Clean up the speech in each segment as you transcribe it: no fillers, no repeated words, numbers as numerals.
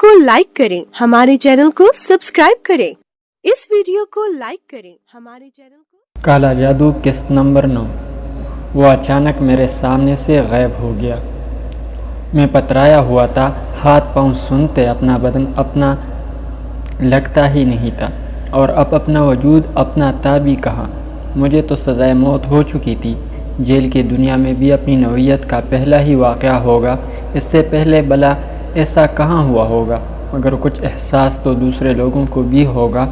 को लाइक करें, हमारे चैनल को सब्सक्राइब करें। इस वीडियो को लाइक करें, हमारे चैनल को। काला जादू किस्त नंबर 9। वो अचानक मेरे सामने से गायब हो गया। मैं पतराया हुआ था, हाथ पांव सुनते अपना बदन अपना लगता ही नहीं था, और अब अपना वजूद अपना था भी कहाँ। मुझे तो सज़ाए मौत हो चुकी थी। जेल की दुनिया में भी अपनी नौइयत का पहला ही वाक़या होगा। इससे पहले भला ऐसा कहाँ हुआ होगा, मगर कुछ एहसास तो दूसरे लोगों को भी होगा।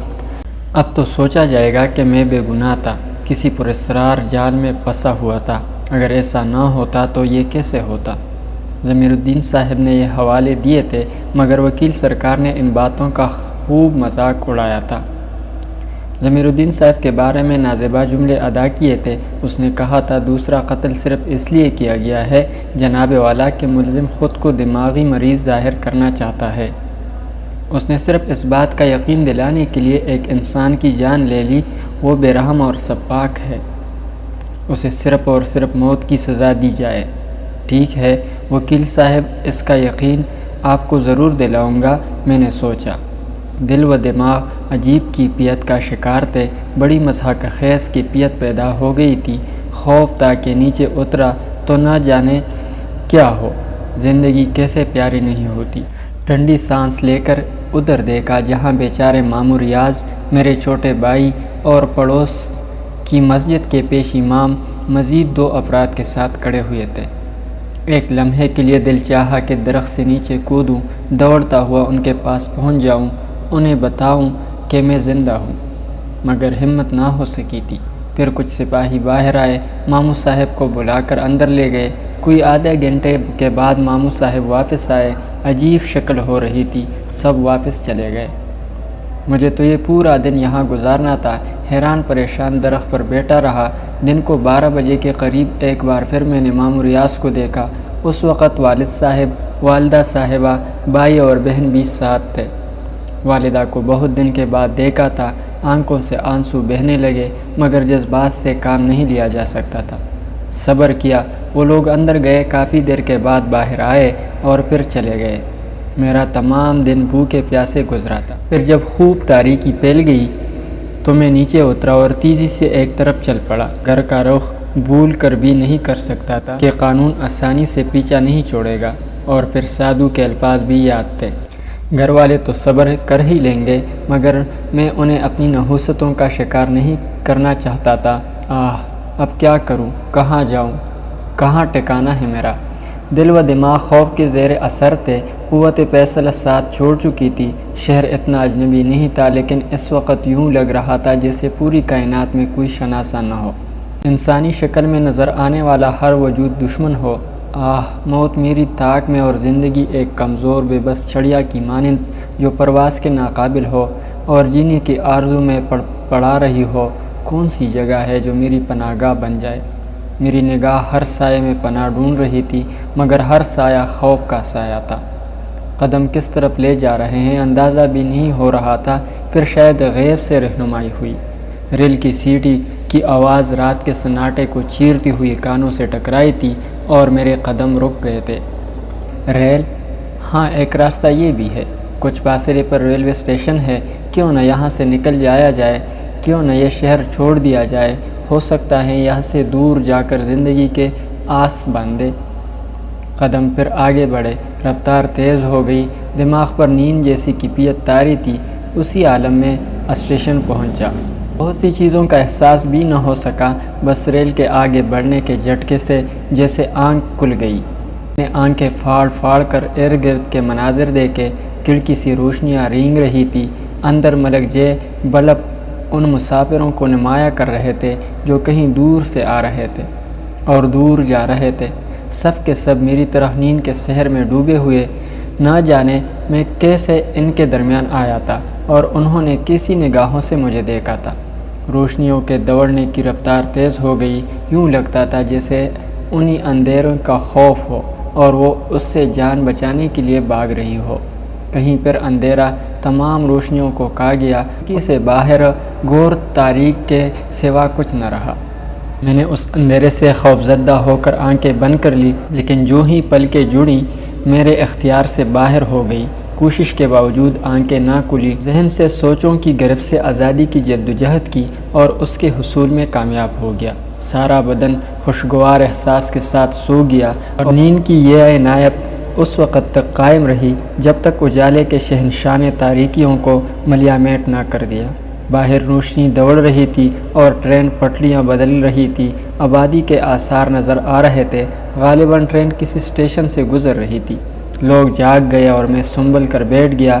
अब तो सोचा जाएगा कि मैं बेगुनाह था, किसी पुरस्रार जाल में फंसा हुआ था। अगर ऐसा ना होता तो ये कैसे होता। ज़मीरुद्दीन साहब ने ये हवाले दिए थे, मगर वकील सरकार ने इन बातों का खूब मजाक उड़ाया था। ज़मीरुद्दीन साहब के बारे में नाज़ेबा जुमले अदा किए थे। उसने कहा था, दूसरा कत्ल सिर्फ इसलिए किया गया है जनाब वाला के मुलजिम ख़ुद को दिमागी मरीज़ ज़ाहिर करना चाहता है। उसने सिर्फ इस बात का यकीन दिलाने के लिए एक इंसान की जान ले ली। वो बेरहम और सपाक है, उसे सिर्फ और सिर्फ मौत की सज़ा दी जाए। ठीक है वकील साहब, इसका यकीन आपको ज़रूर दिलाऊंगा। मैंने सोचा। दिल व दिमाग अजीब कैफियत का शिकार थे। बड़ी मज़ाक खेज़ कैफियत पैदा हो गई थी। खौफ था कि नीचे उतरा तो ना जाने क्या हो। ज़िंदगी कैसे प्यारी नहीं होती। ठंडी सांस लेकर उधर देखा जहाँ बेचारे मामू रियाज, मेरे छोटे भाई और पड़ोस की मस्जिद के पेश इमाम मज़ीद 2 अफराद के साथ खड़े हुए थे। एक लम्हे के लिए दिल चाहा कि दरख्त से नीचे कूदूं, दौड़ता हुआ उनके पास पहुंच जाऊं, उन्हें बताऊं कि मैं ज़िंदा हूं, मगर हिम्मत ना हो सकी थी। फिर कुछ सिपाही बाहर आए, मामू साहब को बुलाकर अंदर ले गए। कोई आधे घंटे के बाद मामू साहब वापस आए। अजीब शक्ल हो रही थी। सब वापस चले गए। मुझे तो ये पूरा दिन यहाँ गुजारना था। हैरान परेशान दरख्त पर बैठा रहा। दिन को 12 बजे के करीब एक बार फिर मैंने मामू रियाज को देखा। उस वक़्त वालिद साहब, वालिदा साहिबा, भाई और बहन भी साथ थे। वालिदा को बहुत दिन के बाद देखा था। आंखों से आंसू बहने लगे, मगर जज्बात से काम नहीं लिया जा सकता था। सब्र किया। वो लोग अंदर गए। काफ़ी देर के बाद बाहर आए और फिर चले गए। मेरा तमाम दिन भूखे प्यासे गुजरा था। फिर जब खूब तारीकी फैल गई तो मैं नीचे उतरा और तेज़ी से एक तरफ चल पड़ा। घर का रुख भूल कर भी नहीं कर सकता था कि कानून आसानी से पीछा नहीं छोड़ेगा। और फिर साधु के अल्फाज भी याद थे, घर वाले तो सब्र कर ही लेंगे, मगर मैं उन्हें अपनी नहुसतों का शिकार नहीं करना चाहता था। अब क्या करूं, कहाँ जाऊं, कहाँ ठिकाना है मेरा। दिल व दिमाग खौफ के ज़ेर असर थे। क़ुव्वत फ़ैसला साथ छोड़ चुकी थी। शहर इतना अजनबी नहीं था, लेकिन इस वक्त यूँ लग रहा था जैसे पूरी कायनात में कोई शनासा न हो। इंसानी शक्ल में नज़र आने वाला हर वजूद दुश्मन हो। मौत मेरी ताक में और ज़िंदगी एक कमज़ोर बेबस चिड़िया की मानिंद जो परवास के नाकाबिल हो और जीने की आरज़ू में पड़ा रही हो। कौन सी जगह है जो मेरी पनाहगाह बन जाए। मेरी निगाह हर साये में पनाह ढूंढ रही थी, मगर हर साया खौफ का साया था। कदम किस तरफ ले जा रहे हैं अंदाज़ा भी नहीं हो रहा था। फिर शायद गैब से रहनुमाई हुई। रेल की सीटी की आवाज़ रात के सन्नाटे को चीरती हुई कानों से टकराई थी और मेरे कदम रुक गए थे। रेल? हाँ, एक रास्ता ये भी है। कुछ फासले पर रेलवे स्टेशन है। क्यों न यहाँ से निकल जाया जाए, क्यों न ये शहर छोड़ दिया जाए। हो सकता है यहाँ से दूर जाकर ज़िंदगी के आस बांधे। कदम फिर आगे बढ़े। रफ्तार तेज़ हो गई। दिमाग पर नींद जैसी कैफियत तारी थी। उसी आलम में स्टेशन पहुँचा। बहुत सी चीज़ों का एहसास भी न हो सका। बस रेल के आगे बढ़ने के झटके से जैसे आँख खुल गई। मैंने आंखें फाड़ फाड़ कर इर्द गिर्द के मनाजिर देखे। खिड़की सी रोशनियाँ रेंग रही थी। अंदर मलक जे बल्ब उन मुसाफिरों को नुमाया कर रहे थे जो कहीं दूर से आ रहे थे और दूर जा रहे थे। सब के सब मेरी तरह नींद के शहर में डूबे हुए। ना जाने मैं कैसे इनके दरमियान आया था और उन्होंने किसी निगाहों से मुझे देखा था। रोशनियों के दौड़ने की रफ्तार तेज़ हो गई। यूँ लगता था जैसे उन्हीं अंधेरों का खौफ हो और वो उससे जान बचाने के लिए भाग रही हो। कहीं पर अंधेरा तमाम रोशनियों को खा गया। कि से बाहर घोर तारीक के सिवा कुछ न रहा। मैंने उस अंधेरे से खौफजदा होकर आंखें बंद कर ली, लेकिन जो ही पलकें जुड़ी मेरे इख्तियार से बाहर हो गई। کوشش کے باوجود آنکھیں نہ کھلی، ذہن سے سوچوں کی گرفت سے آزادی کی جدوجہد کی اور اس کے حصول میں کامیاب ہو گیا۔ سارا بدن خوشگوار احساس کے ساتھ سو گیا اور نیند کی یہ عنایت اس وقت تک قائم رہی جب تک اجالے کے شہنشاہ نے تاریکیوں کو ملیامیٹ نہ کر دیا۔ باہر روشنی دوڑ رہی تھی اور ٹرین پٹریاں بدل رہی تھی، آبادی کے آثار نظر آ رہے تھے، غالباً ٹرین کسی اسٹیشن سے گزر رہی تھی۔ لوگ جاگ گئے اور میں سنبھل کر بیٹھ گیا۔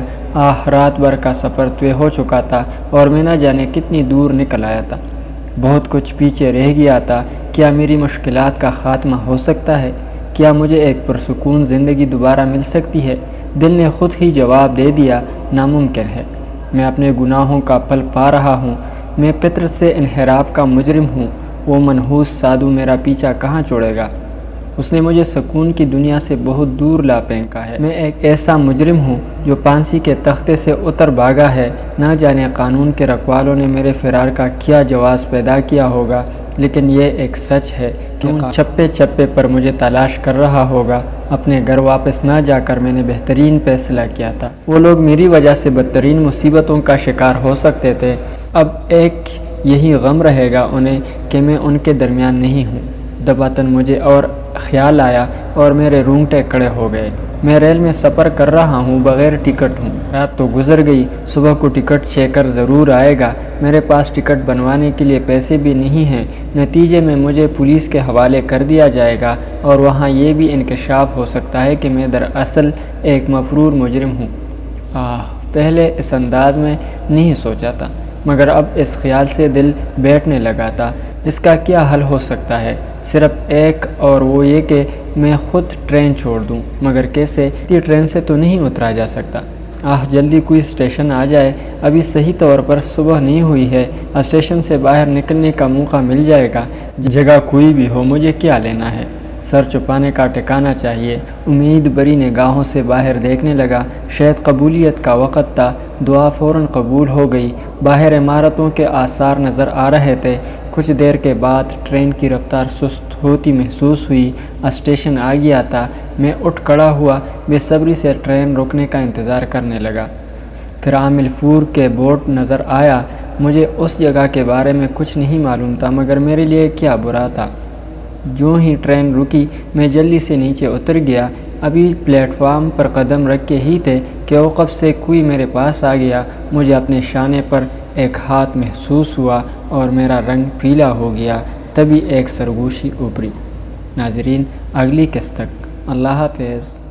رات بھر کا سفر طے ہو چکا تھا اور میں نہ جانے کتنی دور نکل آیا تھا۔ بہت کچھ پیچھے رہ گیا تھا۔ کیا میری مشکلات کا خاتمہ ہو سکتا ہے؟ کیا مجھے ایک پرسکون زندگی دوبارہ مل سکتی ہے؟ دل نے خود ہی جواب دے دیا، ناممکن ہے۔ میں اپنے گناہوں کا پھل پا رہا ہوں۔ میں فطرت سے انحراف کا مجرم ہوں۔ وہ منحوس سادھو میرا پیچھا کہاں چھوڑے گا؟ اس نے مجھے سکون کی دنیا سے بہت دور لا پھینکا ہے۔ میں ایک ایسا مجرم ہوں جو پھانسی کے تختے سے اتر بھاگا ہے۔ نہ جانے قانون کے رکھوالوں نے میرے فرار کا کیا جواز پیدا کیا ہوگا، لیکن یہ ایک سچ ہے کہ چھپے چھپے پر مجھے تلاش کر رہا ہوگا۔ اپنے گھر واپس نہ جا کر میں نے بہترین فیصلہ کیا تھا۔ وہ لوگ میری وجہ سے بدترین مصیبتوں کا شکار ہو سکتے تھے۔ اب ایک یہی غم رہے گا انہیں کہ میں ان کے درمیان نہیں ہوں۔ دباتن مجھے اور خیال آیا اور میرے رونگٹے کھڑے ہو گئے۔ میں ریل میں سفر کر رہا ہوں، بغیر ٹکٹ ہوں۔ رات تو گزر گئی، صبح کو ٹکٹ چیکر ضرور آئے گا۔ میرے پاس ٹکٹ بنوانے کے لیے پیسے بھی نہیں ہیں۔ نتیجے میں مجھے پولیس کے حوالے کر دیا جائے گا اور وہاں یہ بھی انکشاف ہو سکتا ہے کہ میں دراصل ایک مفرور مجرم ہوں۔ پہلے اس انداز میں نہیں سوچا تھا، مگر اب اس خیال سے دل بیٹھنے لگا تھا۔ اس کا کیا حل ہو سکتا ہے؟ صرف ایک، اور وہ یہ کہ میں خود ٹرین چھوڑ دوں۔ مگر کیسے؟ ٹرین سے تو نہیں اترا جا سکتا۔ جلدی کوئی اسٹیشن آ جائے۔ ابھی صحیح طور پر صبح نہیں ہوئی ہے۔ اسٹیشن سے باہر نکلنے کا موقع مل جائے گا۔ جگہ کوئی بھی ہو، مجھے کیا لینا ہے؟ سر چھپانے کا ٹھکانہ چاہیے۔ امید بری نگاہوں سے باہر دیکھنے لگا۔ شاید قبولیت کا وقت تھا۔ دعا فوراً قبول ہو گئی۔ باہر عمارتوں کے آثار نظر آ رہے تھے۔ کچھ دیر کے بعد ٹرین کی رفتار سست ہوتی محسوس ہوئی۔ اسٹیشن آ گیا تھا۔ میں اٹھ کھڑا ہوا، بے صبری سے ٹرین رکنے کا انتظار کرنے لگا۔ پھر عامل پور کے بورڈ نظر آیا۔ مجھے اس جگہ کے بارے میں کچھ نہیں معلوم تھا، مگر میرے لیے کیا برا تھا۔ جو ہی ٹرین رکی، میں جلدی سے نیچے اتر گیا۔ ابھی پلیٹ فارم پر قدم رکھے ہی تھے کہ عقب سے کوئی میرے پاس آ گیا۔ مجھے اپنے شانے پر ایک ہاتھ محسوس ہوا اور میرا رنگ پیلا ہو گیا۔ تبھی ایک سرگوشی ابھری۔ ناظرین، اگلی قسط تک اللہ حافظ۔